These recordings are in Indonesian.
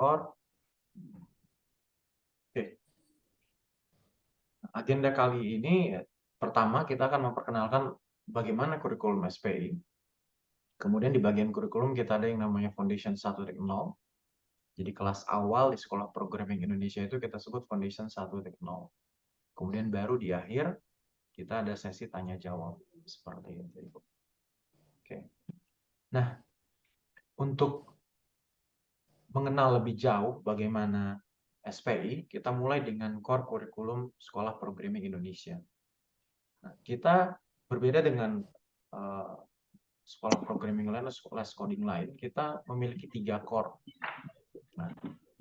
record. Oke. Agenda kali ini pertama kita akan memperkenalkan bagaimana kurikulum SPI. Kemudian di bagian kurikulum kita ada yang namanya Foundation 1.0. Jadi kelas awal di Sekolah Programming Indonesia itu kita sebut Foundation 1.0. Kemudian baru di akhir kita ada sesi tanya jawab seperti itu. Oke. Nah, untuk mengenal lebih jauh bagaimana SPI, kita mulai dengan core kurikulum Sekolah Programming Indonesia. Nah, kita berbeda dengan sekolah programming lain atau les coding lain, kita memiliki 3 core. Nah,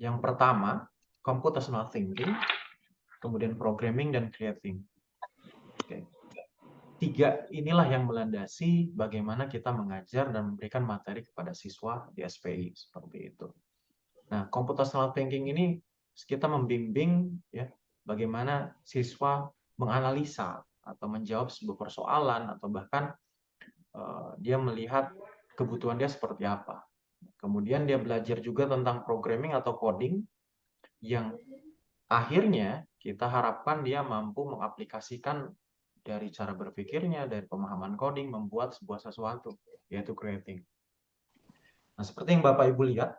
yang pertama, computational thinking, kemudian programming dan creating. Oke. 3 inilah yang melandasi bagaimana kita mengajar dan memberikan materi kepada siswa di SPI seperti itu. Nah, computational thinking ini kita membimbing ya bagaimana siswa menganalisa atau menjawab sebuah persoalan atau bahkan dia melihat kebutuhan dia seperti apa. Kemudian dia belajar juga tentang programming atau coding yang akhirnya kita harapkan dia mampu mengaplikasikan dari cara berpikirnya, dari pemahaman coding, membuat sebuah sesuatu, yaitu creating. Nah, seperti yang Bapak Ibu lihat,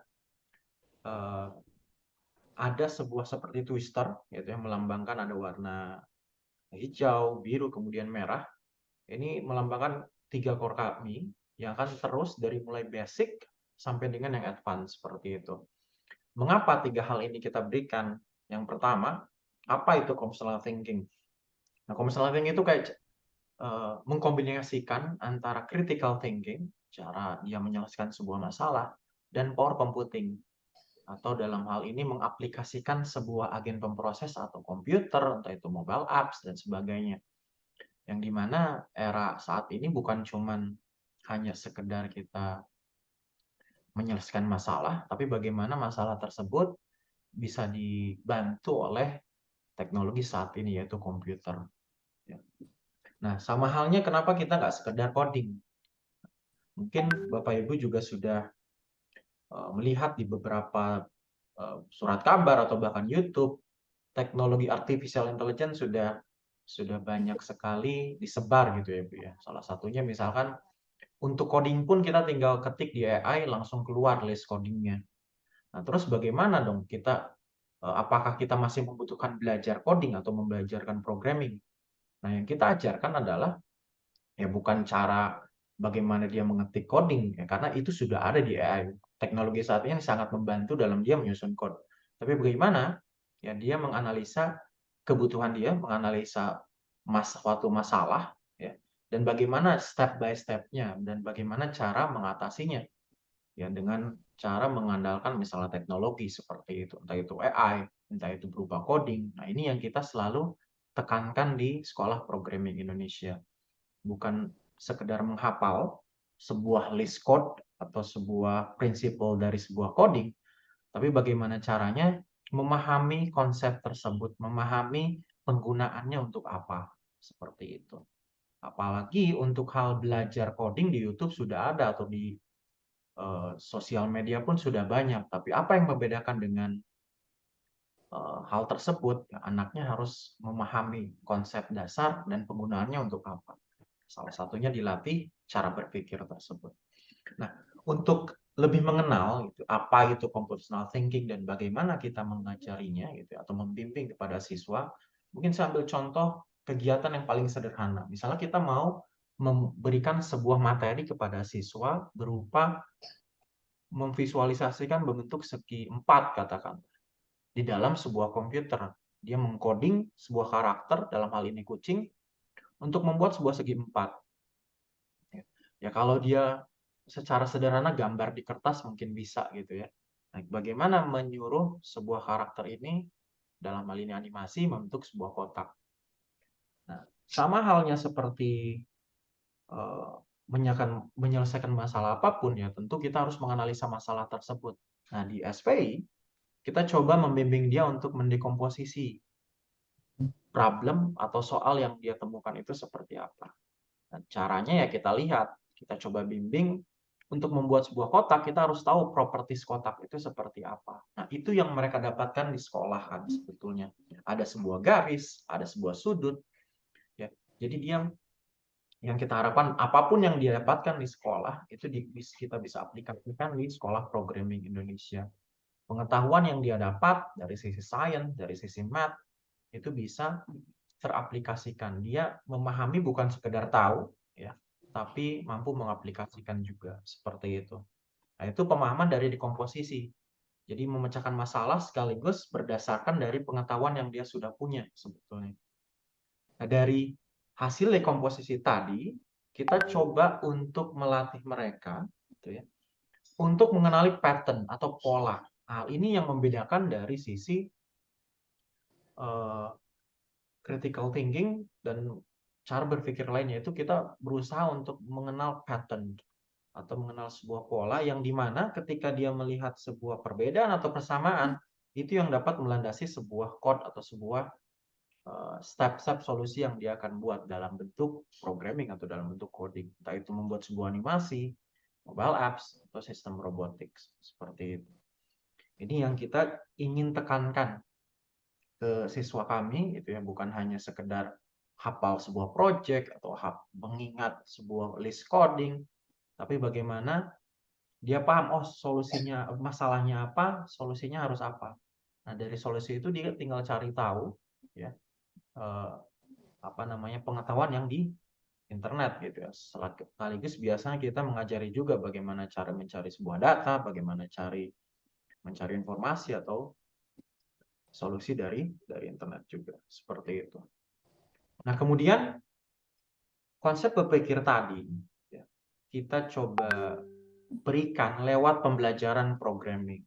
ada sebuah seperti twister, yaitu yang melambangkan ada warna hijau, biru, kemudian merah. Ini melambangkan 3 core kami yang akan terus dari mulai basic sampai dengan yang advance seperti itu. Mengapa 3 hal ini kita berikan? Yang pertama, apa itu computational thinking? Nah, computational thinking itu kayak mengkombinasikan antara critical thinking, cara dia menyelesaikan sebuah masalah, dan power computing. Atau dalam hal ini mengaplikasikan sebuah agen pemproses atau komputer, entah itu mobile apps, dan sebagainya. Yang dimana era saat ini bukan cuman hanya sekedar kita menyelesaikan masalah, tapi bagaimana masalah tersebut bisa dibantu oleh teknologi saat ini, yaitu komputer. Nah, sama halnya kenapa kita nggak sekedar coding. Mungkin Bapak Ibu juga sudah melihat di beberapa surat kabar atau bahkan YouTube, teknologi artificial intelligence sudah banyak sekali disebar gitu ya Bu ya. Salah satunya misalkan untuk coding pun kita tinggal ketik di AI langsung keluar list codingnya. Nah, terus bagaimana dong kita apakah kita masih membutuhkan belajar coding atau membelajarkan programming? Nah, yang kita ajarkan adalah ya bukan cara bagaimana dia mengetik coding ya, karena itu sudah ada di AI. Teknologi saat ini sangat membantu dalam dia menyusun code. Tapi bagaimana ya dia menganalisa kebutuhan dia, menganalisa suatu masalah ya, dan bagaimana step by step-nya dan bagaimana cara mengatasinya. Ya dengan cara mengandalkan misalnya teknologi seperti itu, entah itu AI, entah itu berupa coding. Nah, ini yang kita selalu tekankan di Sekolah Programming Indonesia. Bukan sekedar menghafal sebuah list code atau sebuah prinsipal dari sebuah coding, tapi bagaimana caranya memahami konsep tersebut, memahami penggunaannya untuk apa, seperti itu. Apalagi untuk hal belajar coding di YouTube sudah ada atau di sosial media pun sudah banyak. Tapi apa yang membedakan dengan hal tersebut? Ya, anaknya harus memahami konsep dasar dan penggunaannya untuk apa. Salah satunya dilatih cara berpikir tersebut. Nah, untuk lebih mengenal gitu, apa itu computational thinking dan bagaimana kita mengajarinya gitu atau membimbing kepada siswa, mungkin saya ambil contoh kegiatan yang paling sederhana. Misalnya kita mau memberikan sebuah materi kepada siswa berupa memvisualisasikan bentuk segi 4 katakan di dalam sebuah komputer. Dia mengcoding sebuah karakter, dalam hal ini kucing, untuk membuat sebuah segi 4. Ya kalau dia secara sederhana gambar di kertas mungkin bisa gitu ya. Nah, bagaimana menyuruh sebuah karakter ini dalam hal ini animasi membentuk sebuah kotak. Nah, sama halnya seperti menyelesaikan masalah apapun ya, tentu kita harus menganalisa masalah tersebut. Nah, di SPI kita coba membimbing dia untuk mendekomposisi problem atau soal yang dia temukan itu seperti apa. Dan caranya ya kita lihat, kita coba bimbing untuk membuat sebuah kotak, kita harus tahu properties kotak itu seperti apa. Nah, itu yang mereka dapatkan di sekolahan sebetulnya. Ada sebuah garis, ada sebuah sudut, ya. Jadi dia yang kita harapkan apapun yang dia dapatkan di sekolah itu kita bisa aplikasikan di sekolah programming Indonesia. Pengetahuan yang dia dapat dari sisi sains, dari sisi math itu bisa teraplikasikan. Dia memahami bukan sekedar tahu, ya, tapi mampu mengaplikasikan juga seperti itu. Nah, itu pemahaman dari dekomposisi. Jadi memecahkan masalah sekaligus berdasarkan dari pengetahuan yang dia sudah punya sebetulnya. Nah, dari hasil dekomposisi tadi, kita coba untuk melatih mereka, gitu ya, untuk mengenali pattern atau pola. Hal ini yang membedakan dari sisi critical thinking dan cara berpikir lainnya itu kita berusaha untuk mengenal pattern atau mengenal sebuah pola yang dimana ketika dia melihat sebuah perbedaan atau persamaan itu yang dapat melandasi sebuah code atau sebuah step-step solusi yang dia akan buat dalam bentuk programming atau dalam bentuk coding, entah itu membuat sebuah animasi, mobile apps atau sistem robotics seperti itu. Ini yang kita ingin tekankan ke siswa kami itu ya, bukan hanya sekedar hafal sebuah project atau mengingat sebuah list coding, tapi bagaimana dia paham, oh solusinya, masalahnya apa, solusinya harus apa. Nah, dari solusi itu dia tinggal cari tahu, ya, pengetahuan yang di internet gitu ya. Sekaligus biasanya kita mengajari juga bagaimana cara mencari sebuah data, bagaimana mencari informasi atau solusi dari internet juga seperti itu. Nah, kemudian konsep berpikir tadi ya, kita coba berikan lewat pembelajaran programming.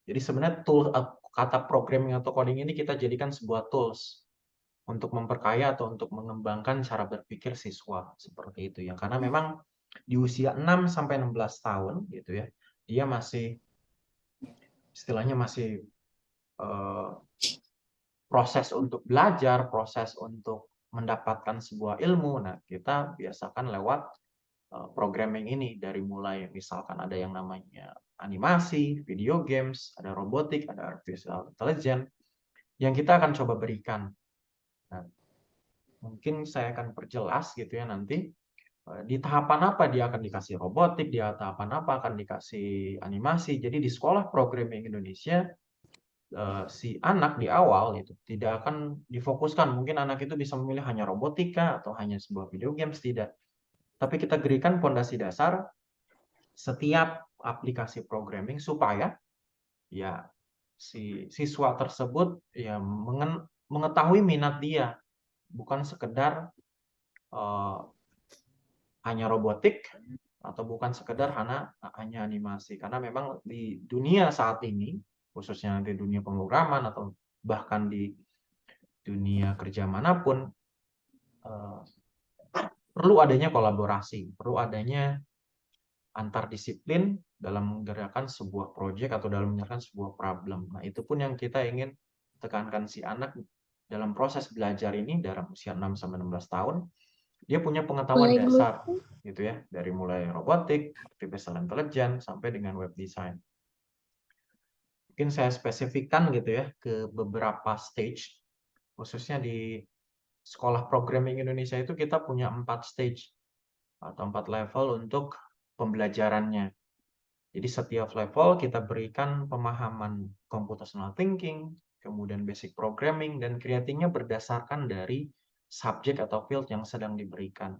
Jadi sebenarnya kata programming atau coding ini kita jadikan sebuah tools untuk memperkaya atau untuk mengembangkan cara berpikir siswa seperti itu ya. Karena memang di usia 6 sampai 16 tahun gitu ya, dia masih istilahnya masih proses untuk belajar, proses untuk mendapatkan sebuah ilmu. Nah, kita biasakan lewat programming ini dari mulai misalkan ada yang namanya animasi, video games, ada robotik, ada artificial intelligence yang kita akan coba berikan. Nah, mungkin saya akan perjelas gitu ya nanti di tahapan apa dia akan dikasih robotik, di tahapan apa akan dikasih animasi. Jadi di sekolah programming Indonesia si anak di awal itu tidak akan difokuskan. Mungkin anak itu bisa memilih hanya robotika atau hanya sebuah video games, tidak. Tapi kita berikan fondasi dasar setiap aplikasi programming supaya ya si siswa tersebut ya mengetahui minat dia, bukan sekedar hanya robotik atau bukan sekedar hanya animasi. Karena memang di dunia saat ini, khususnya nanti dunia pemrograman atau bahkan di dunia kerja manapun, perlu adanya kolaborasi, perlu adanya antar disiplin dalam menggerakkan sebuah proyek atau dalam menyelesaikan sebuah problem. Nah, itu pun yang kita ingin tekankan si anak dalam proses belajar ini dalam usia 6 sampai 16 tahun, dia punya pengetahuan dasar gitu ya, dari mulai robotik, artificial intelligence sampai dengan web design. Mungkin saya spesifikkan gitu ya ke beberapa stage, khususnya di sekolah programming Indonesia itu kita punya 4 stage atau 4 level untuk pembelajarannya. Jadi setiap level kita berikan pemahaman computational thinking, kemudian basic programming, dan creatingnya berdasarkan dari subjek atau field yang sedang diberikan.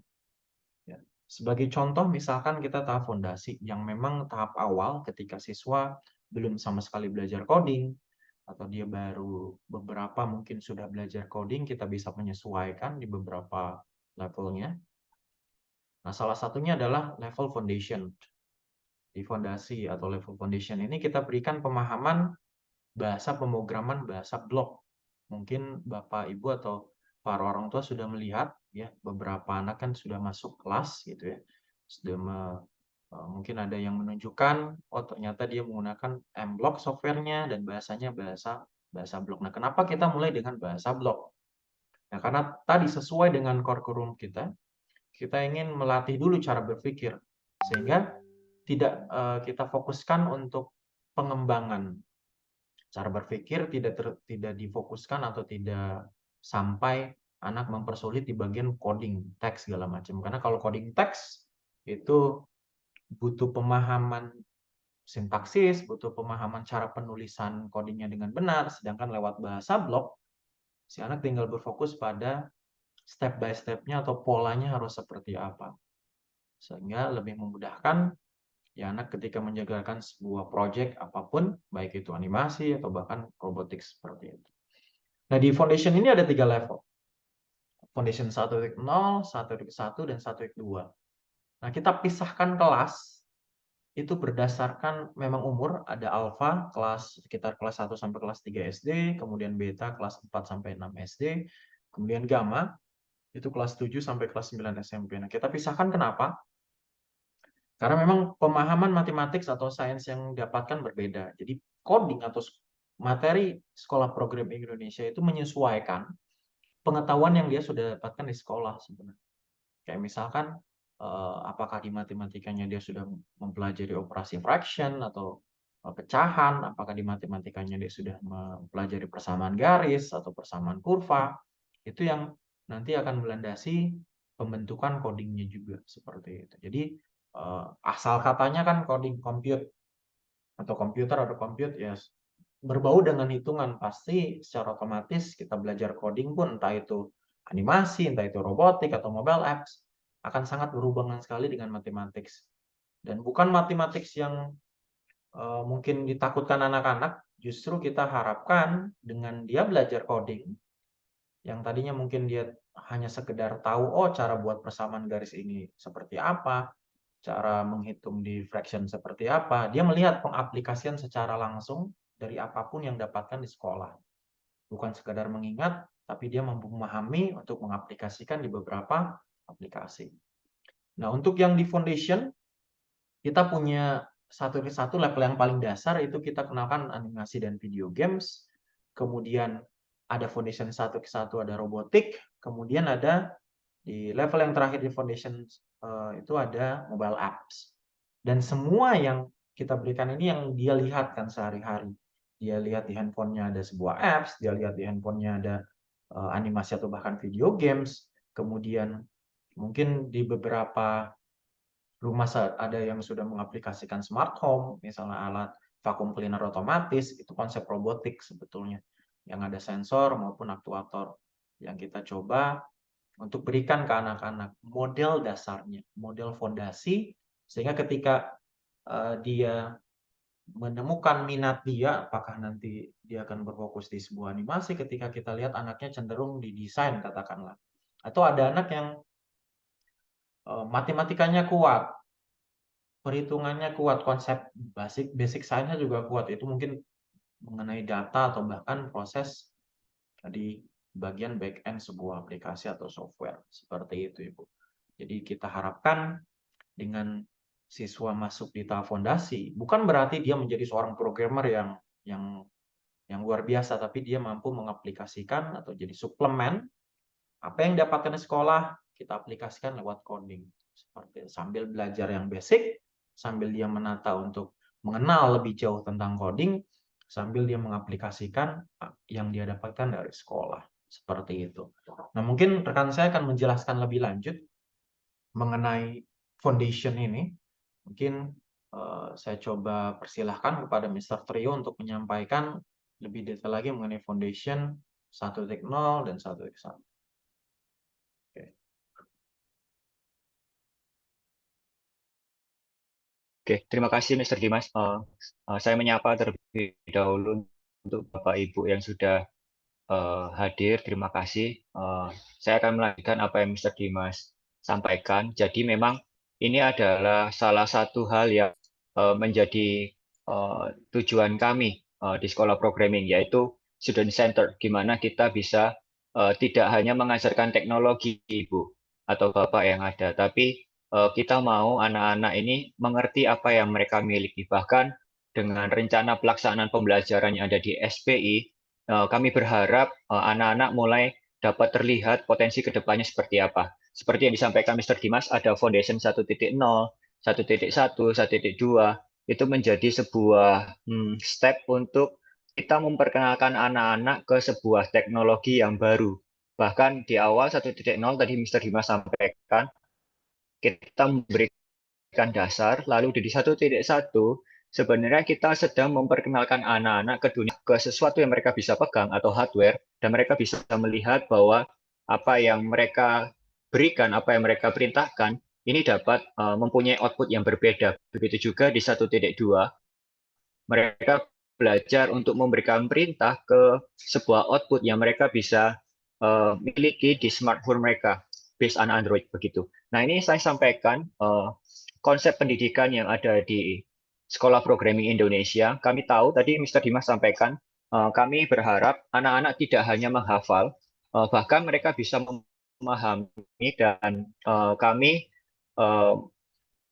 Ya. Sebagai contoh, misalkan kita tahap fondasi yang memang tahap awal ketika siswa belum sama sekali belajar coding, atau dia baru beberapa mungkin sudah belajar coding, kita bisa menyesuaikan di beberapa levelnya. Nah, salah satunya adalah level foundation. Di fondasi atau level foundation ini kita berikan pemahaman bahasa pemrograman, bahasa blok. Mungkin Bapak Ibu atau para orang tua sudah melihat ya, beberapa anak kan sudah masuk kelas gitu ya. Mungkin ada yang menunjukkan oh ternyata dia menggunakan M-Block softwarenya dan bahasanya bahasa blok. Nah, kenapa kita mulai dengan bahasa blok? Nah, karena tadi sesuai dengan kurikulum kita ingin melatih dulu cara berpikir sehingga tidak kita fokuskan untuk pengembangan cara berpikir, tidak difokuskan atau tidak sampai anak mempersulit di bagian coding teks segala macam. Karena kalau coding teks itu butuh pemahaman sintaksis, butuh pemahaman cara penulisan codingnya dengan benar, sedangkan lewat bahasa blok, si anak tinggal berfokus pada step by step-nya atau polanya harus seperti apa. Sehingga lebih memudahkan ya anak ketika menjalankan sebuah project apapun, baik itu animasi atau bahkan robotik seperti itu. Nah, di foundation ini ada 3 level. Foundation 1.0, 1.1, dan 1.2. Nah, kita pisahkan kelas itu berdasarkan memang umur, ada alpha kelas sekitar kelas 1 sampai kelas 3 SD, kemudian beta kelas 4 sampai 6 SD, kemudian gamma itu kelas 7 sampai kelas 9 SMP. Nah, kita pisahkan kenapa? Karena memang pemahaman matematik atau sains yang didapatkan berbeda. Jadi coding atau materi sekolah programming Indonesia itu menyesuaikan pengetahuan yang dia sudah dapatkan di sekolah sebenarnya. Kayak misalkan apakah di matematikanya dia sudah mempelajari operasi fraction atau pecahan, apakah di matematikanya dia sudah mempelajari persamaan garis atau persamaan kurva, itu yang nanti akan melandasi pembentukan codingnya juga seperti itu. Jadi asal katanya kan coding compute atau komputer atau compute ya berbau dengan hitungan, pasti secara otomatis kita belajar coding pun entah itu animasi, entah itu robotik atau mobile apps akan sangat berhubungan sekali dengan matematik. Dan bukan matematik yang mungkin ditakutkan anak-anak, justru kita harapkan dengan dia belajar coding yang tadinya mungkin dia hanya sekedar tahu oh cara buat persamaan garis ini seperti apa, cara menghitung di fraction seperti apa, dia melihat pengaplikasian secara langsung dari apapun yang dapatkan di sekolah. Bukan sekedar mengingat, tapi dia mampu memahami untuk mengaplikasikan di beberapa aplikasi. Nah, untuk yang di foundation, kita punya satu level yang paling dasar, itu kita kenalkan animasi dan video games. Kemudian ada foundation 1 ada robotik. Kemudian ada di level yang terakhir di foundation itu ada mobile apps. Dan semua yang kita berikan ini yang dia lihat kan sehari-hari. Dia lihat di handphonenya ada sebuah apps, dia lihat di handphonenya ada animasi atau bahkan video games. Kemudian mungkin di beberapa rumah ada yang sudah mengaplikasikan smart home, misalnya alat vacuum cleaner otomatis, itu konsep robotik sebetulnya. Yang ada sensor maupun aktuator. Yang kita coba untuk berikan ke anak-anak model dasarnya, model fondasi, sehingga ketika dia menemukan minat dia, apakah nanti dia akan berfokus di sebuah animasi, ketika kita lihat anaknya cenderung di desain katakanlah. Atau ada anak yang matematikanya kuat, perhitungannya kuat, konsep basic science-nya juga kuat. Itu mungkin mengenai data atau bahkan proses di bagian back end sebuah aplikasi atau software. Seperti itu, Ibu. Jadi kita harapkan dengan siswa masuk di tahap fondasi, bukan berarti dia menjadi seorang programmer yang luar biasa, tapi dia mampu mengaplikasikan atau jadi suplemen apa yang didapatkan di sekolah, kita aplikasikan lewat coding. Seperti sambil belajar yang basic, sambil dia menata untuk mengenal lebih jauh tentang coding, sambil dia mengaplikasikan yang dia dapatkan dari sekolah. Seperti itu. Nah, mungkin rekan saya akan menjelaskan lebih lanjut mengenai foundation ini. Mungkin saya coba persilahkan kepada Mr. Trio untuk menyampaikan lebih detail lagi mengenai foundation 1.0 dan 1.1. Oke, terima kasih Mr. Dimas. Saya menyapa terlebih dahulu untuk Bapak Ibu yang sudah hadir. Terima kasih. Saya akan melanjutkan apa yang Mr. Dimas sampaikan. Jadi memang ini adalah salah satu hal yang menjadi tujuan kami di sekolah programming, yaitu student center, di mana kita bisa tidak hanya mengajarkan teknologi Ibu atau Bapak yang ada, tapi kita mau anak-anak ini mengerti apa yang mereka miliki. Bahkan dengan rencana pelaksanaan pembelajaran yang ada di SPI, kami berharap anak-anak mulai dapat terlihat potensi kedepannya seperti apa. Seperti yang disampaikan Mr. Dimas, ada Foundation 1.0, 1.1, 1.2 itu menjadi sebuah step untuk kita memperkenalkan anak-anak ke sebuah teknologi yang baru. Bahkan di awal 1.0 tadi Mr. Dimas sampaikan, kita memberikan dasar, lalu di 1.1 sebenarnya kita sedang memperkenalkan anak-anak ke dunia, ke sesuatu yang mereka bisa pegang atau hardware, dan mereka bisa melihat bahwa apa yang mereka berikan, apa yang mereka perintahkan, ini dapat mempunyai output yang berbeda. Begitu juga di 1.2, mereka belajar untuk memberikan perintah ke sebuah output yang mereka bisa miliki di smartphone mereka, based on Android begitu. Nah, ini saya sampaikan konsep pendidikan yang ada di Sekolah Programming Indonesia. Kami tahu tadi Mr. Dimas sampaikan, kami berharap anak-anak tidak hanya menghafal, bahkan mereka bisa memahami, dan kami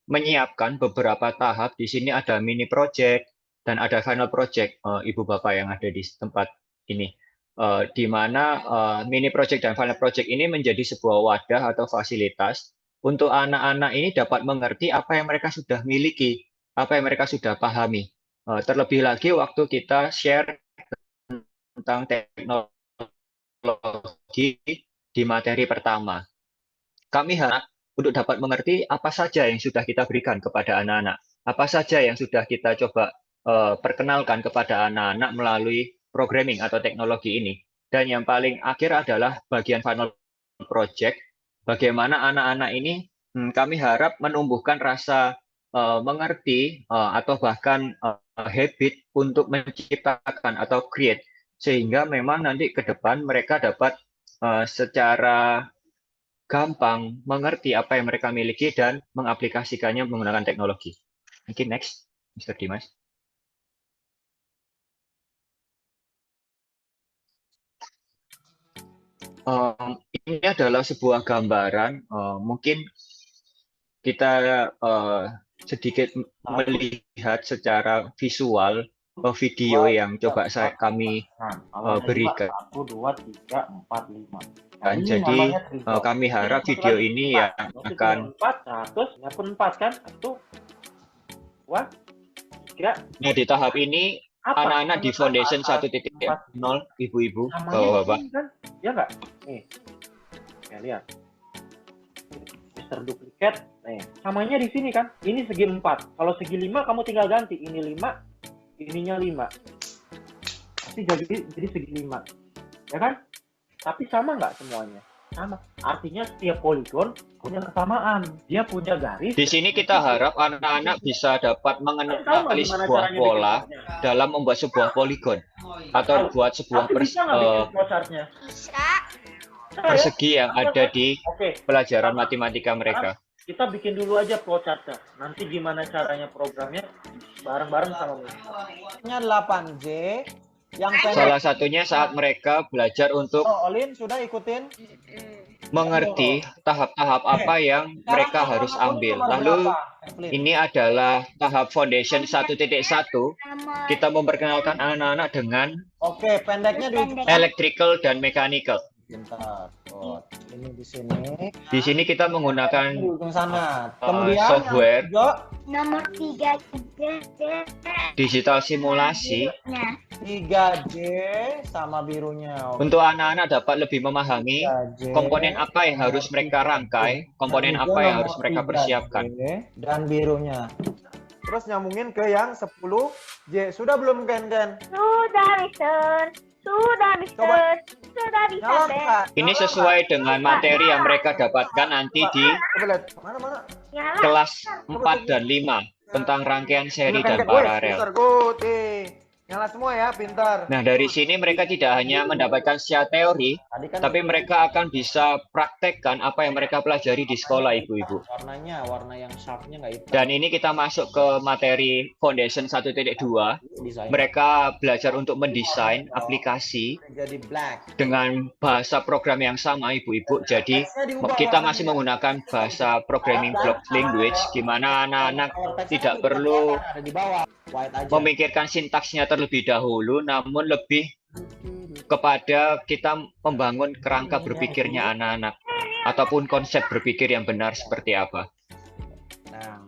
menyiapkan beberapa tahap. Di sini ada mini project dan ada final project, Ibu Bapak yang ada di tempat ini. Di mana mini project dan final project ini menjadi sebuah wadah atau fasilitas untuk anak-anak ini dapat mengerti apa yang mereka sudah miliki, apa yang mereka sudah pahami. Terlebih lagi waktu kita share tentang teknologi di materi pertama. Kami harap untuk dapat mengerti apa saja yang sudah kita berikan kepada anak-anak, apa saja yang sudah kita coba perkenalkan kepada anak-anak melalui programming atau teknologi ini. Dan yang paling akhir adalah bagian final project, bagaimana anak-anak ini kami harap menumbuhkan rasa mengerti atau bahkan habit untuk menciptakan atau create, sehingga memang nanti ke depan mereka dapat secara gampang mengerti apa yang mereka miliki dan mengaplikasikannya menggunakan teknologi. Mungkin next, Mr. Dimas. Ini adalah sebuah gambaran, mungkin kita sedikit melihat secara visual video yang coba kami berikan. 1, 2, 3, 4, 5. Jadi kami harap video ini yang akan 400, ya pun 4 kan? Itu wah, kira nah di tahap ini anak-anak di Foundation 1.0, ibu-ibu, bapak-bapak. Kan? Ya nggak? Nih, ya lihat. Mister Duplicate, nih, samanya di sini kan? Ini segi 4. Kalau segi 5 kamu tinggal ganti. Ini 5, ininya 5. Pasti jadi segi 5. Ya kan? Tapi sama nggak semuanya? Sama. Artinya setiap poligon punya kesamaan. Dia punya garis. Di sini kita harap anak-anak bisa dapat mengenali sebuah pola dalam membuat sebuah poligon atau buat sebuah persegi yang ada di pelajaran matematika mereka. Kita bikin dulu aja flowchart-nya. Nanti gimana caranya programnya bareng-bareng sama mereka. 8J. Yang salah satunya saat mereka belajar untuk Olin sudah ikutin mengerti tahap-tahap apa yang mereka harus ambil. Lalu ini adalah tahap Foundation 1.1. Kita memperkenalkan anak-anak dengan pendeknya electrical dan mechanical. Bentar. Ini di sini. Di sini kita menggunakan sana. Kemudian software nomor 3 digital simulasi 3J sama birunya. Untuk anak-anak dapat lebih memahami komponen apa yang harus mereka rangkai, komponen apa yang harus mereka persiapkan. Dan birunya. Terus nyambungin ke yang 10J. Sudah belum, Ken? Sudah, Mister. Sudah, Mister. Sudah bisa, Ini sesuai dengan materi yang mereka dapatkan nanti di kelas 4 dan 5 tentang rangkaian seri dan paralel. Nyala semua ya, pintar. Nah, dari sini mereka tidak hanya mendapatkan secara teori, tapi mereka akan bisa praktekkan apa yang mereka pelajari di sekolah, ibu-ibu. Warnanya, warna yang sharpnya nggak hitam. Dan ini kita masuk ke materi Foundation 1.2. Mereka belajar untuk mendesain aplikasi dengan bahasa program yang sama, ibu-ibu. Jadi kita masih menggunakan bahasa programming block language, di mana anak-anak tidak perlu memikirkan sintaksnya terlebih dahulu, namun lebih kepada kita membangun kerangka berpikirnya anak-anak ataupun konsep berpikir yang benar seperti apa. Nah,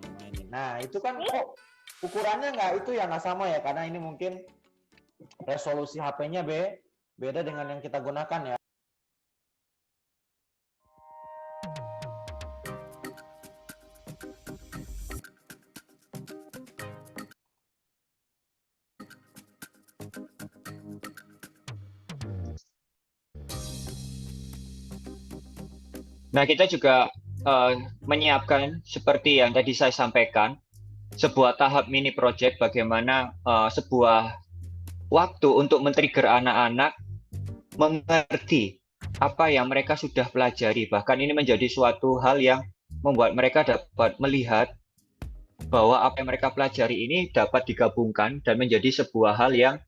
Nah, itu kan kok ukurannya nggak sama ya, karena ini mungkin resolusi HP-nya beda dengan yang kita gunakan ya. Nah, kita juga menyiapkan seperti yang tadi saya sampaikan, sebuah tahap mini project bagaimana sebuah waktu untuk men-trigger anak-anak mengerti apa yang mereka sudah pelajari. Bahkan ini menjadi suatu hal yang membuat mereka dapat melihat bahwa apa yang mereka pelajari ini dapat digabungkan dan menjadi sebuah hal yang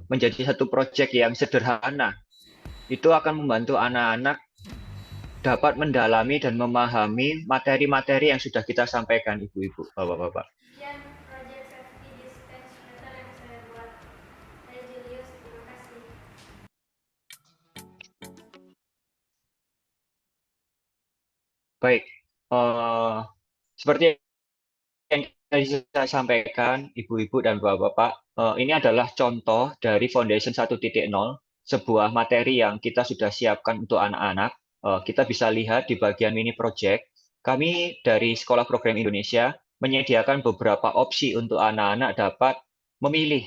menjadi satu proyek yang sederhana. Itu akan membantu anak-anak dapat mendalami dan memahami materi-materi yang sudah kita sampaikan, Ibu-ibu, Bapak-bapak. Sekian proyek safety distance meter yang saya buat. Saya Julius, terima kasih. Baik, seperti yang tadi saya sampaikan, Ibu-ibu dan Bapak-bapak, ini adalah contoh dari Foundation 1.0, sebuah materi yang kita sudah siapkan untuk anak-anak. Kita bisa lihat di bagian mini project, kami dari Sekolah Program Indonesia menyediakan beberapa opsi untuk anak-anak dapat memilih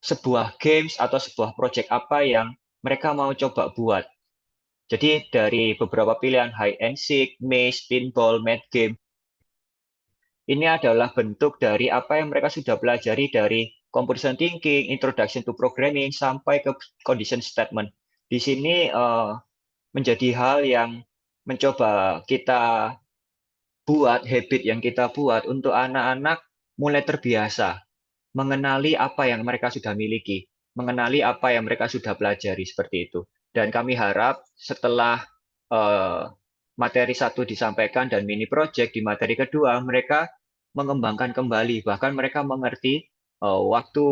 sebuah games atau sebuah project apa yang mereka mau coba buat. Jadi dari beberapa pilihan hide and seek, maze, pinball, mat game, ini adalah bentuk dari apa yang mereka sudah pelajari dari composition thinking, introduction to programming, sampai ke condition statement. Di sini menjadi hal yang mencoba kita buat, habit yang kita buat untuk anak-anak mulai terbiasa mengenali apa yang mereka sudah miliki, mengenali apa yang mereka sudah pelajari, seperti itu. Dan kami harap setelah materi 1 disampaikan dan mini project di materi kedua, mereka mengembangkan kembali, bahkan mereka mengerti waktu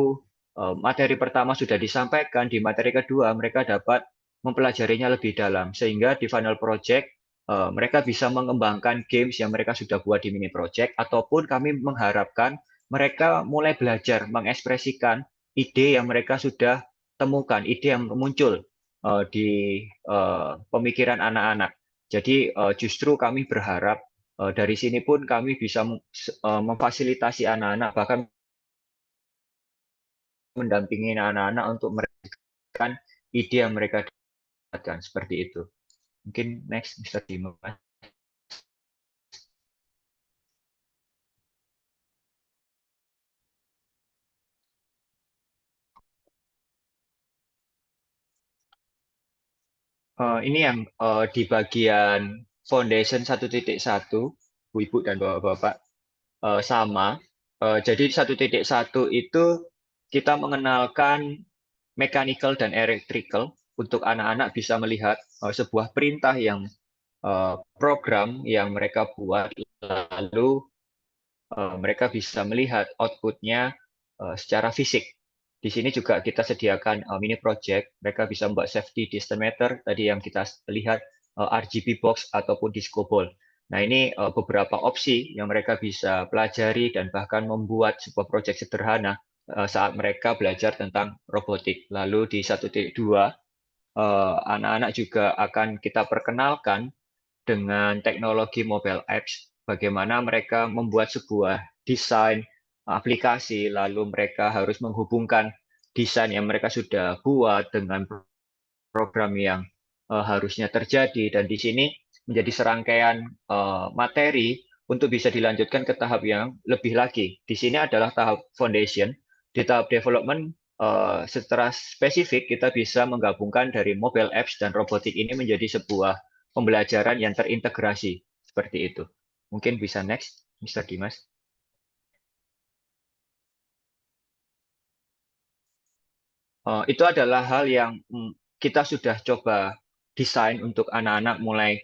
materi pertama sudah disampaikan, di materi kedua mereka dapat mempelajarinya lebih dalam, sehingga di final project mereka bisa mengembangkan games yang mereka sudah buat di mini project, ataupun kami mengharapkan mereka mulai belajar mengekspresikan ide yang mereka sudah temukan, ide yang muncul di pemikiran anak-anak. Jadi justru kami berharap dari sini pun kami bisa memfasilitasi anak-anak, bahkan mendampingi anak-anak untuk merealisasikan ide yang mereka dapatkan, seperti itu. Mungkin next, Mr. Dimas. Ini yang di bagian Foundation 1.1, Bu-ibu dan Bapak-bapak, sama. Jadi 1.1 itu kita mengenalkan mechanical dan electrical untuk anak-anak bisa melihat sebuah perintah yang program yang mereka buat, lalu mereka bisa melihat outputnya secara fisik. Di sini juga kita sediakan mini project, mereka bisa membuat safety distance meter, tadi yang kita lihat RGB box ataupun disco ball. Nah, ini beberapa opsi yang mereka bisa pelajari dan bahkan membuat sebuah project sederhana saat mereka belajar tentang robotik. Lalu di 1.2, anak-anak juga akan kita perkenalkan dengan teknologi mobile apps, bagaimana mereka membuat sebuah desain aplikasi, lalu mereka harus menghubungkan desain yang mereka sudah buat dengan program yang harusnya terjadi, dan di sini menjadi serangkaian materi untuk bisa dilanjutkan ke tahap yang lebih lagi. Di sini adalah tahap foundation. Di tahap development, secara spesifik kita bisa menggabungkan dari mobile apps dan robotik ini menjadi sebuah pembelajaran yang terintegrasi, seperti itu. Mungkin bisa next, Mr. Dimas. Itu adalah hal yang kita sudah coba desain untuk anak-anak mulai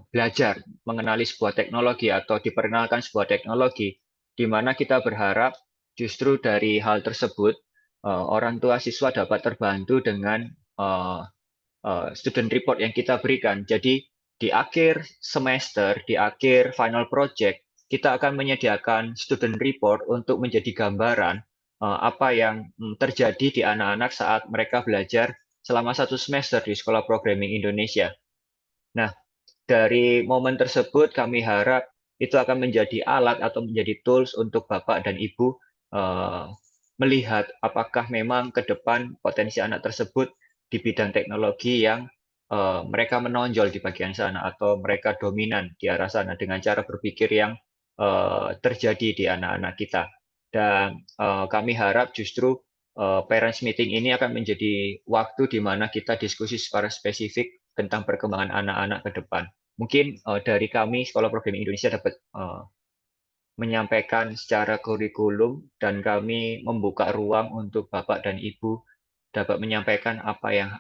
belajar mengenali sebuah teknologi atau diperkenalkan sebuah teknologi, di mana kita berharap justru dari hal tersebut orang tua siswa dapat terbantu dengan student report yang kita berikan. Jadi di akhir semester, di akhir final project, kita akan menyediakan student report untuk menjadi gambaran apa yang terjadi di anak-anak saat mereka belajar selama 1 semester di Sekolah Programming Indonesia. Nah, dari momen tersebut kami harap itu akan menjadi alat atau menjadi tools untuk Bapak dan Ibu melihat apakah memang ke depan potensi anak tersebut di bidang teknologi yang mereka menonjol di bagian sana atau mereka dominan di arah sana dengan cara berpikir yang terjadi di anak-anak kita. Dan kami harap justru parents meeting ini akan menjadi waktu di mana kita diskusi secara spesifik tentang perkembangan anak-anak ke depan. Mungkin dari kami Sekolah Programming Indonesia dapat menyampaikan secara kurikulum dan kami membuka ruang untuk Bapak dan Ibu dapat menyampaikan apa yang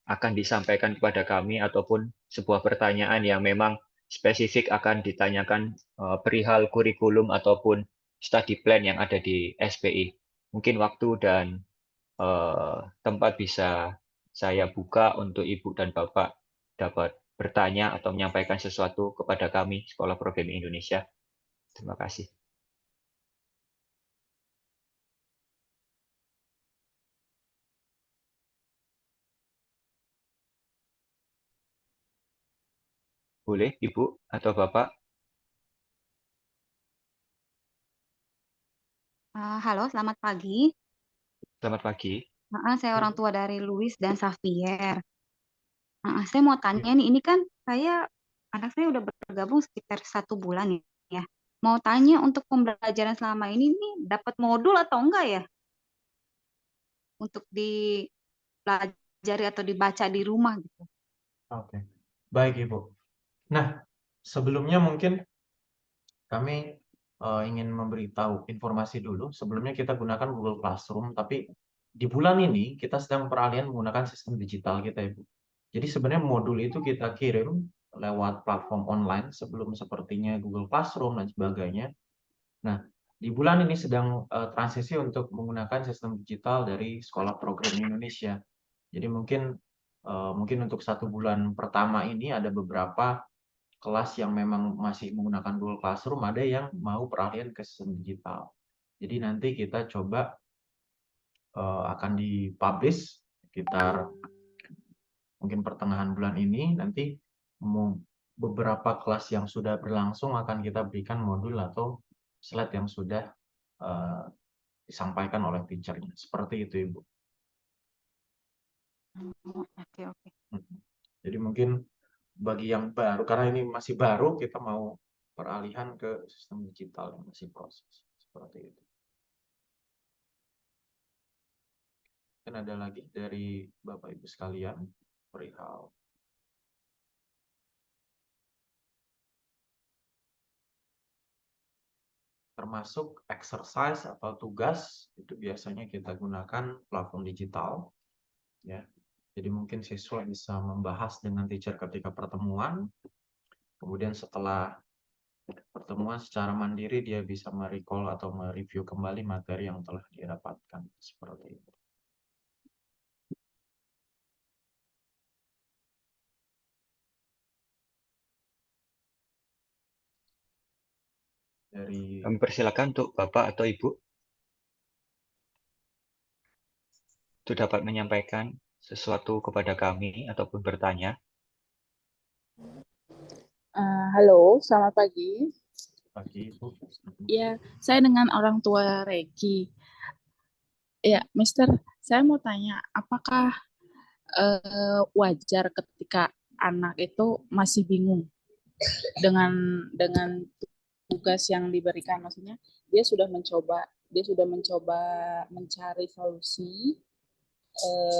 akan disampaikan kepada kami ataupun sebuah pertanyaan yang memang spesifik akan ditanyakan perihal kurikulum ataupun study plan yang ada di SPI. Mungkin waktu dan tempat bisa saya buka untuk Ibu dan Bapak dapat bertanya atau menyampaikan sesuatu kepada kami Sekolah Programming Indonesia. Terima kasih. Boleh, Ibu atau Bapak? Halo, selamat pagi. Selamat pagi. Saya orang tua dari Louis dan Xavier. Saya mau tanya nih, ini kan anak saya udah bergabung sekitar 1 bulan ya. Mau tanya untuk pembelajaran selama ini nih dapat modul atau enggak ya? Untuk dipelajari atau dibaca di rumah gitu. Oke, baik Ibu. Nah, sebelumnya mungkin kami ingin memberitahu informasi dulu. Sebelumnya kita gunakan Google Classroom, tapi di bulan ini kita sedang peralihan menggunakan sistem digital kita, Ibu. Jadi sebenarnya modul itu kita kirim lewat platform online sebelum sepertinya Google Classroom dan sebagainya. Nah, di bulan ini sedang transisi untuk menggunakan sistem digital dari Sekolah Programming Indonesia. Jadi mungkin untuk 1 bulan pertama ini ada beberapa kelas yang memang masih menggunakan Google Classroom, ada yang mau peralihan ke sistem digital. Jadi nanti kita coba akan dipublish sekitar mungkin pertengahan bulan ini. Nanti beberapa kelas yang sudah berlangsung akan kita berikan modul atau slide yang sudah disampaikan oleh teacher-nya. Seperti itu, Ibu. Oke. Jadi mungkin bagi yang baru, karena ini masih baru, kita mau peralihan ke sistem digital yang masih proses. Seperti itu. Mungkin ada lagi dari Bapak Ibu sekalian perihal termasuk exercise atau tugas itu biasanya kita gunakan platform digital ya. Jadi mungkin siswa bisa membahas dengan teacher ketika pertemuan. Kemudian setelah pertemuan secara mandiri dia bisa merecall atau mereview kembali materi yang telah dia dapatkan. Seperti itu. Kami persilakan untuk Bapak atau Ibu itu dapat menyampaikan sesuatu kepada kami ataupun bertanya. Halo, selamat pagi. Pagi, Ibu. Ya, saya dengan orang tua Regi. Ya, Mister, saya mau tanya, apakah wajar ketika anak itu masih bingung dengan tugas yang diberikan? Maksudnya, dia sudah mencoba mencari solusi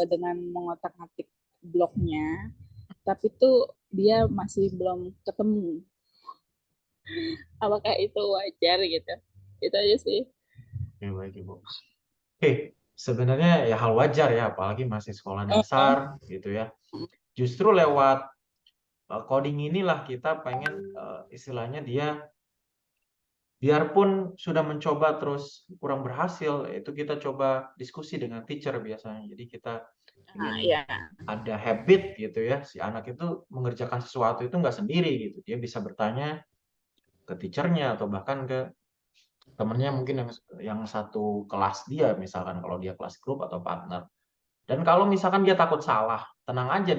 dengan mengotak-atik bloknya, tapi tuh dia masih belum ketemu. Apakah itu wajar gitu? Itu aja sih. Oke, baik Ibu. Oke, sebenarnya ya hal wajar ya, apalagi masih sekolah dasar gitu ya. Justru lewat coding inilah kita pengen istilahnya dia biarpun sudah mencoba terus kurang berhasil, itu kita coba diskusi dengan teacher biasanya. Jadi kita ingin ada habit gitu ya, si anak itu mengerjakan sesuatu itu nggak sendiri gitu. Dia bisa bertanya ke teachernya atau bahkan ke temennya mungkin yang satu kelas dia, misalkan kalau dia kelas grup atau partner. Dan kalau misalkan dia takut salah, tenang aja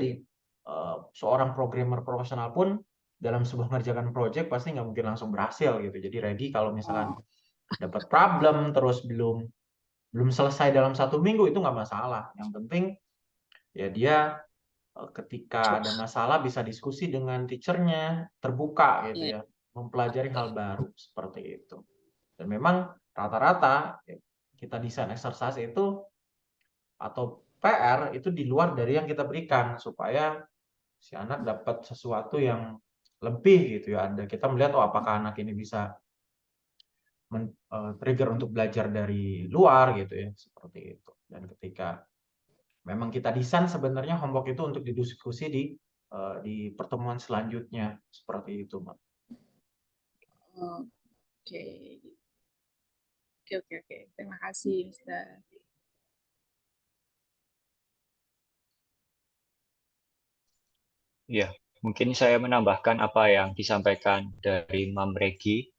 seorang programmer profesional pun dalam sebuah ngerjakan project pasti nggak mungkin langsung berhasil gitu. Jadi ready kalau misalkan dapat problem terus belum selesai dalam 1 minggu itu nggak masalah. Yang penting ya dia ketika ada masalah bisa diskusi dengan teachernya, terbuka gitu Iya. ya, mempelajari hal baru seperti itu. Dan memang rata-rata kita desain exercise itu atau PR itu di luar dari yang kita berikan supaya si anak dapat sesuatu yang lebih gitu ya. Kita melihat apakah anak ini bisa trigger untuk belajar dari luar gitu ya, seperti itu. Dan ketika memang kita desain sebenarnya homework itu untuk didiskusi di pertemuan selanjutnya seperti itu, Mbak. Oke. Oke. Terima kasih, Mister. Ya, mungkin saya menambahkan apa yang disampaikan dari Mam Regi.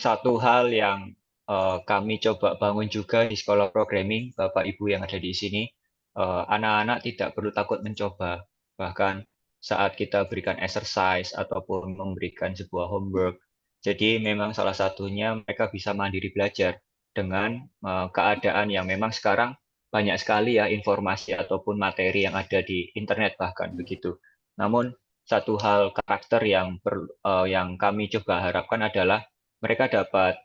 Satu hal yang kami coba bangun juga di sekolah programming, Bapak Ibu yang ada di sini, anak-anak tidak perlu takut mencoba. Bahkan saat kita berikan exercise ataupun memberikan sebuah homework, jadi memang salah satunya mereka bisa mandiri belajar dengan keadaan yang memang sekarang banyak sekali ya informasi ataupun materi yang ada di internet bahkan begitu. Namun satu hal karakter yang kami coba harapkan adalah mereka dapat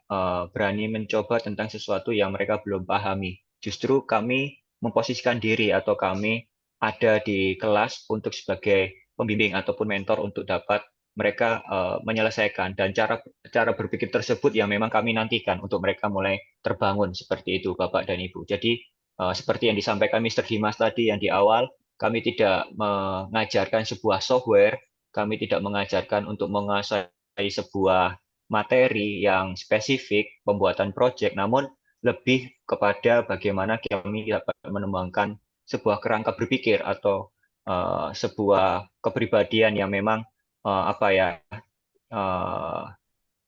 berani mencoba tentang sesuatu yang mereka belum pahami. Justru kami memposisikan diri atau kami ada di kelas untuk sebagai pembimbing ataupun mentor untuk dapat mereka menyelesaikan dan cara berpikir tersebut yang memang kami nantikan untuk mereka mulai terbangun seperti itu Bapak dan Ibu. Jadi seperti yang disampaikan Mr. Dimas tadi yang di awal, kami tidak mengajarkan sebuah software, kami tidak mengajarkan untuk menguasai sebuah materi yang spesifik pembuatan proyek, namun lebih kepada bagaimana kami dapat mengembangkan sebuah kerangka berpikir atau sebuah kepribadian yang memang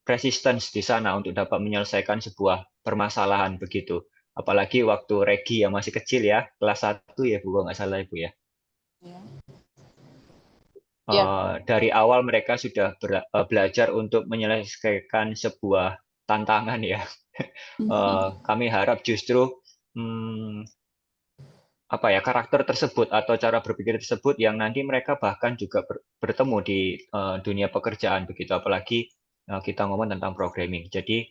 resistance di sana untuk dapat menyelesaikan sebuah permasalahan begitu. Apalagi waktu Regi yang masih kecil ya, kelas 1 ya Bu, kalau nggak salah Ibu ya. Dari awal mereka sudah belajar untuk menyelesaikan sebuah tantangan ya. Kami harap justru karakter tersebut atau cara berpikir tersebut yang nanti mereka bahkan juga bertemu di dunia pekerjaan begitu. Apalagi kita ngomong tentang programming. Jadi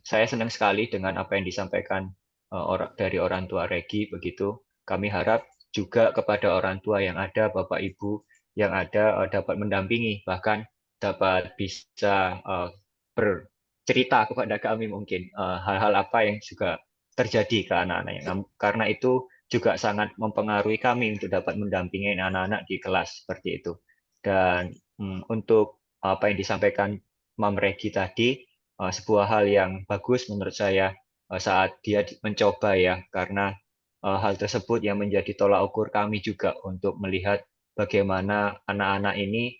saya senang sekali dengan apa yang disampaikan dari orang tua Regi begitu. Kami harap juga kepada orang tua yang ada, Bapak Ibu yang ada dapat mendampingi, bahkan dapat bisa bercerita kepada kami mungkin hal-hal apa yang juga terjadi ke anak-anaknya. Karena itu juga sangat mempengaruhi kami untuk dapat mendampingi anak-anak di kelas seperti itu. Dan untuk apa yang disampaikan Mam Regi tadi, sebuah hal yang bagus menurut saya saat dia mencoba ya, karena hal tersebut yang menjadi tolak ukur kami juga untuk melihat bagaimana anak-anak ini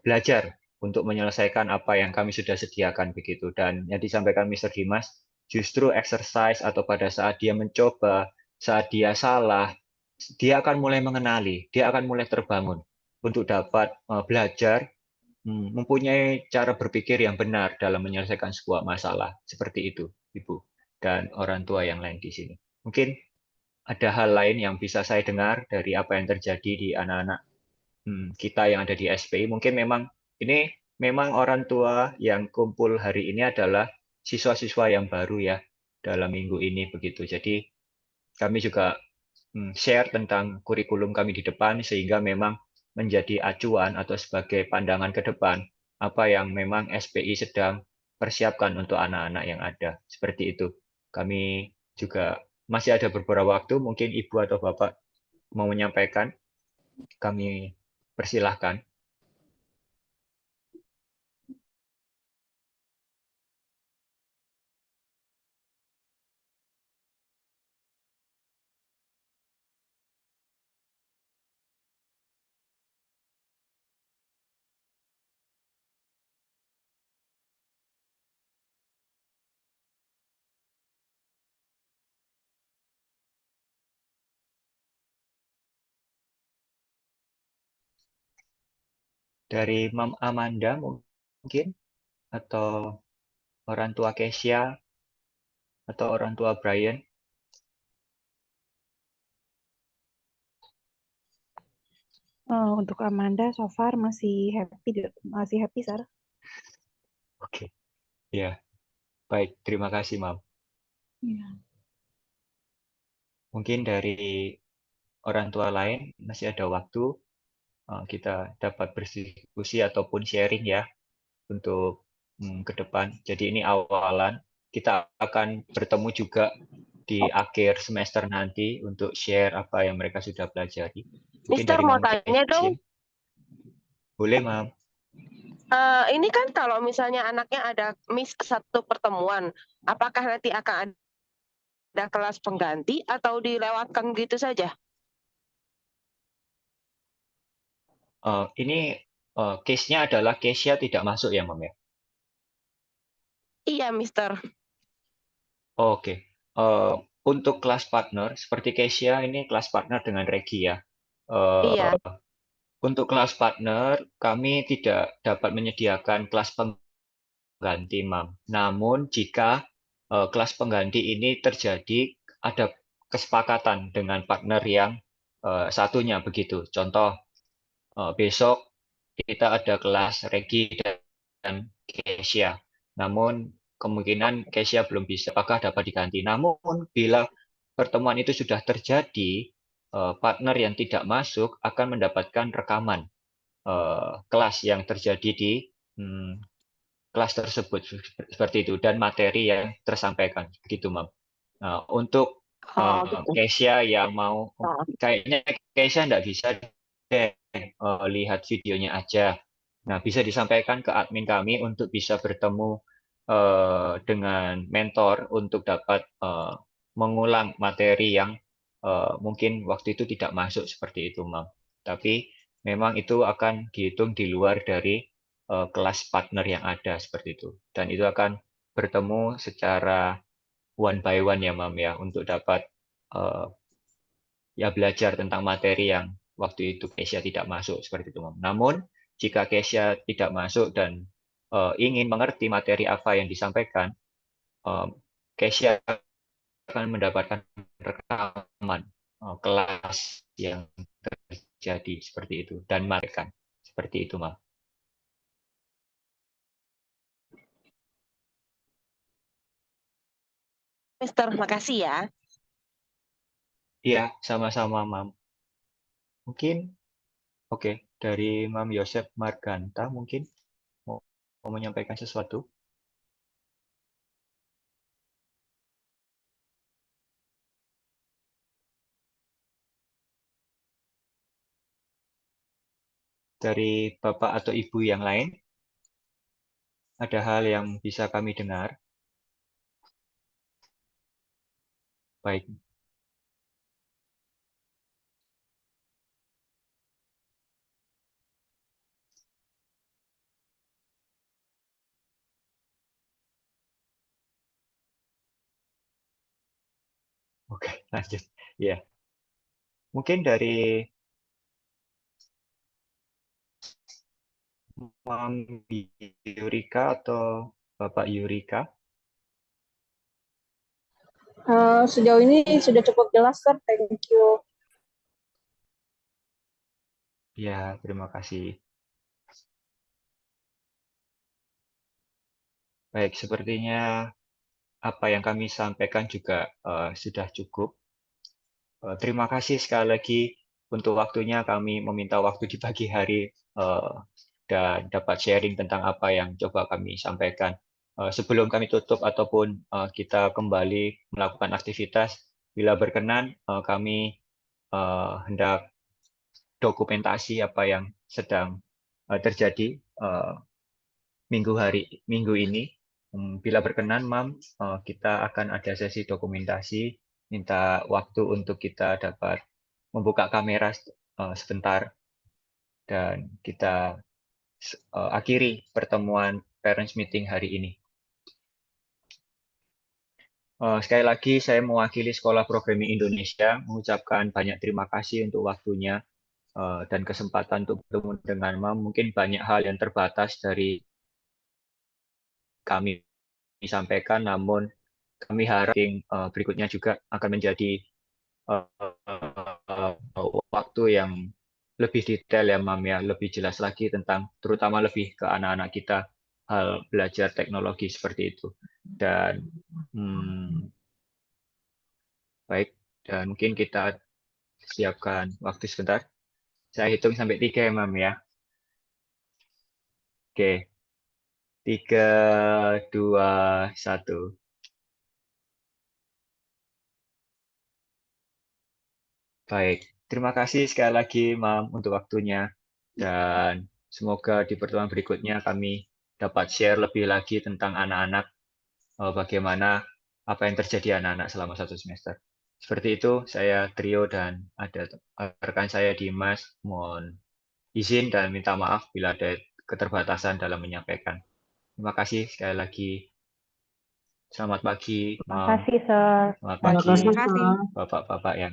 belajar untuk menyelesaikan apa yang kami sudah sediakan begitu. Dan yang disampaikan Mr. Dimas, justru exercise atau pada saat dia mencoba, saat dia salah, dia akan mulai mengenali, dia akan mulai terbangun untuk dapat belajar, mempunyai cara berpikir yang benar dalam menyelesaikan sebuah masalah. Seperti itu, Ibu dan orang tua yang lain di sini. Mungkin ada hal lain yang bisa saya dengar dari apa yang terjadi di anak-anak kita yang ada di SPI. Mungkin ini memang orang tua yang kumpul hari ini adalah siswa-siswa yang baru ya dalam minggu ini begitu. Jadi kami juga share tentang kurikulum kami di depan sehingga memang menjadi acuan atau sebagai pandangan ke depan apa yang memang SPI sedang persiapkan untuk anak-anak yang ada. Seperti itu. Kami juga masih ada beberapa waktu, mungkin Ibu atau Bapak mau menyampaikan, kami persilahkan. Dari Mam Amanda mungkin, atau orang tua Kesia, atau orang tua Brian. Untuk Amanda so far masih happy, Sar. Oke, ya, baik. Terima kasih, Mam. Iya. Mungkin dari orang tua lain masih ada waktu kita dapat berdiskusi ataupun sharing ya untuk ke depan. Jadi ini awalan. Kita akan bertemu juga di akhir semester nanti untuk share apa yang mereka sudah pelajari. Mungkin Mister dari mau Mam tanya dong. Kesia. Boleh, Mam. Ini kan kalau misalnya anaknya ada miss satu pertemuan, apakah nanti akan ada kelas pengganti atau dilewatkan gitu saja? Ini case-nya adalah Kesia tidak masuk ya, Mam ya? Iya, Mister. Oke. Untuk kelas partner, seperti Kesia ini kelas partner dengan Regi ya. Iya. Untuk kelas partner, kami tidak dapat menyediakan kelas pengganti, Mam. Namun jika kelas pengganti ini terjadi, ada kesepakatan dengan partner yang satunya begitu. Contoh, besok kita ada kelas Regi dan Kesia. Namun kemungkinan Kesia belum bisa, apakah dapat diganti. Namun bila pertemuan itu sudah terjadi, partner yang tidak masuk akan mendapatkan rekaman kelas yang terjadi di kelas tersebut seperti itu dan materi yang tersampaikan begitu, Mam. Nah, untuk Gitu. Kesia yang mau kayaknya Kesia nggak bisa deh lihat videonya aja. Nah, bisa disampaikan ke admin kami untuk bisa bertemu dengan mentor untuk dapat mengulang materi yang mungkin waktu itu tidak masuk seperti itu, Mam. Tapi memang itu akan dihitung di luar dari kelas partner yang ada seperti itu. Dan itu akan bertemu secara one by one ya, Mam ya, untuk dapat ya belajar tentang materi yang waktu itu Kesia tidak masuk seperti itu, Mam. Namun jika Kesia tidak masuk dan ingin mengerti materi apa yang disampaikan, Kesia akan mendapatkan rekaman kelas yang terjadi seperti itu dan materi seperti itu, Mam. Mister, makasih ya. Iya, sama-sama, Mam. Mungkin, oke, dari Mam Yosef Marganta mungkin mau menyampaikan sesuatu. Dari Bapak atau Ibu yang lain, ada hal yang bisa kami dengar. Baik. Oke, lanjut. Ya. Mungkin dari Mam Yurika atau Bapak Yurika. Sejauh ini sudah cukup jelas, Sir. Thank you. Ya, terima kasih. Baik, sepertinya apa yang kami sampaikan juga sudah cukup. Terima kasih sekali lagi untuk waktunya. Kami meminta waktu di pagi hari dan dapat sharing tentang apa yang coba kami sampaikan. Sebelum kami tutup ataupun kita kembali melakukan aktivitas, bila berkenan kami hendak dokumentasi apa yang sedang terjadi minggu ini. Bila berkenan, Mam, kita akan ada sesi dokumentasi. Minta waktu untuk kita dapat membuka kamera sebentar dan kita akhiri pertemuan parents meeting hari ini. Sekali lagi saya mewakili Sekolah Programming Indonesia mengucapkan banyak terima kasih untuk waktunya. dan kesempatan untuk bertemu dengan Mam. Mungkin banyak hal yang terbatas dari kami sampaikan, namun kami harap berikutnya juga akan menjadi waktu yang lebih detail ya Mam ya, lebih jelas lagi tentang terutama lebih ke anak-anak kita hal belajar teknologi seperti itu. Dan baik, dan mungkin kita siapkan waktu sebentar. Saya hitung sampai 3 ya Mam ya. Oke. 3, 2, 1. Baik, terima kasih sekali lagi Mam untuk waktunya. Dan semoga di pertemuan berikutnya kami dapat share lebih lagi tentang anak-anak, bagaimana apa yang terjadi anak-anak selama 1 semester. Seperti itu, saya Trio dan ada rekan saya Dimas, mohon izin dan minta maaf bila ada keterbatasan dalam menyampaikan. Terima kasih sekali lagi. Selamat pagi, Terima Mam. kasih, Sir. Selamat Terima pagi, kasih. Bapak-bapak yang